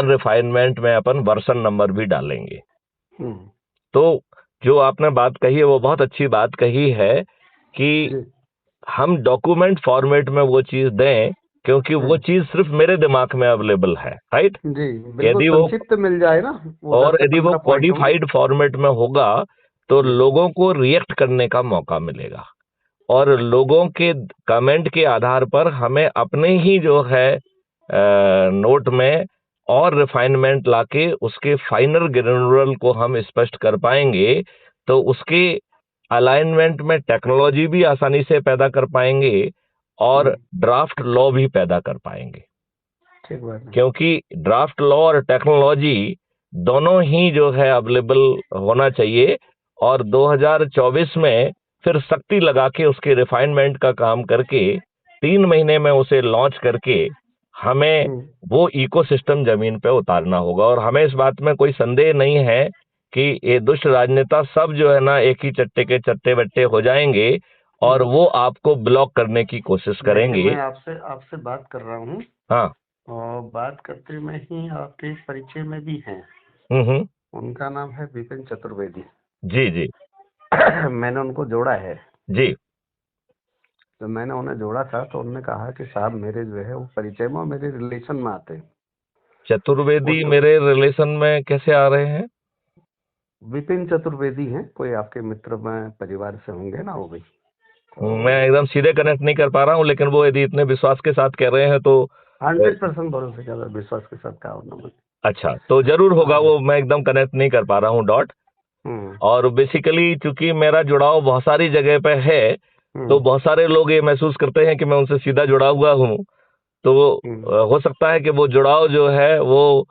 Refinement में अपन version number भी डालेंगे। हम्म, तो जो आपने बात कही है वो बहुत अच्छी बात कही है कि जी हम डॉक्यूमेंट फॉर्मेट में वो चीज दें, क्योंकि वो चीज सिर्फ मेरे दिमाग में अवेलेबल है, राइट। जी, बिल्कुल यदि वो संक्षिप्त मिल जाए ना, वो और 10 से यदि वो 15 पॉइंट होंगे। कोडिफाइड फॉर्मेट में होगा तो जी लोगों को रिएक्ट करने का मौका मिलेगा, और लोगों के कमेंट के आधार पर हमें अपने ही जो है नोट में और रिफाइनमेंट लाके उसके फाइनल ग्रेनुलर को हम स्पष्ट कर पाएंगे। तो उसके अलाइनमेंट में टेक्नोलॉजी भी आसानी से पैदा कर पाएंगे और ड्राफ्ट लॉ भी पैदा कर पाएंगे, ठीक बात है। क्योंकि ड्राफ्ट लॉ और टेक्नोलॉजी दोनों ही जो है अवेलेबल होना चाहिए। और 2024 में फिर सख्ती लगा के उसके रिफाइनमेंट का काम करके 3 महीने में उसे लॉन्च करके हमें वो इकोसिस्टम जमीन पे उतारना होगा। और हमें इस बात में कोई संदेह नहीं है कि ये दुष्ट राजनेता सब जो है ना एक ही चट्टे के चट्टे बट्टे हो जाएंगे और वो आपको ब्लॉक करने की कोशिश देखिए, करेंगे। मैं आपसे आपसे बात कर रहा हूँ, हाँ। और बात करते में ही आपके परिचय में भी हैं। हम्म। उनका नाम है विपिन चतुर्वेदी। जी जी। मैंने उनको जोड़ा है। जी। तो मैंने उन्हें जोड़ा था तो उन्होंने कहा कि साहब मेरे जो है वो परिचय में और मेरे रिलेशन में आते हैं। वो चतुर्वेदी तो मेरे रिलेशन में कैसे आ रहे हैं? विपिन चतुर्वेदी हैं, कोई आपके मित्र में परिवार से होंगे ना वो भी। मैं तो एकदम सीधे कनेक्ट नहीं कर पा रहा हूँ, लेकिन वो यदि इतने विश्वास के साथ कह रहे हैं तो 100% भरोसे के साथ, विश्वास के साथ कहा उन्होंने। अच्छा, तो जरूर होगा हाँ। वो। मैं एकदम कनेक्ट नहीं कर पा रहा हूँ डॉट। हम्म और बेसिकली चूंकि मेरा जुड़ाव बहुत सारी जगह पे है, तो हम्म बहुत सारे लोग ये महसूस करते हैं कि मैं उनसे सीधा जुड़ा हुआ हूँ। तो हम्म हो सकता है कि वो जुड़ाव जो है वो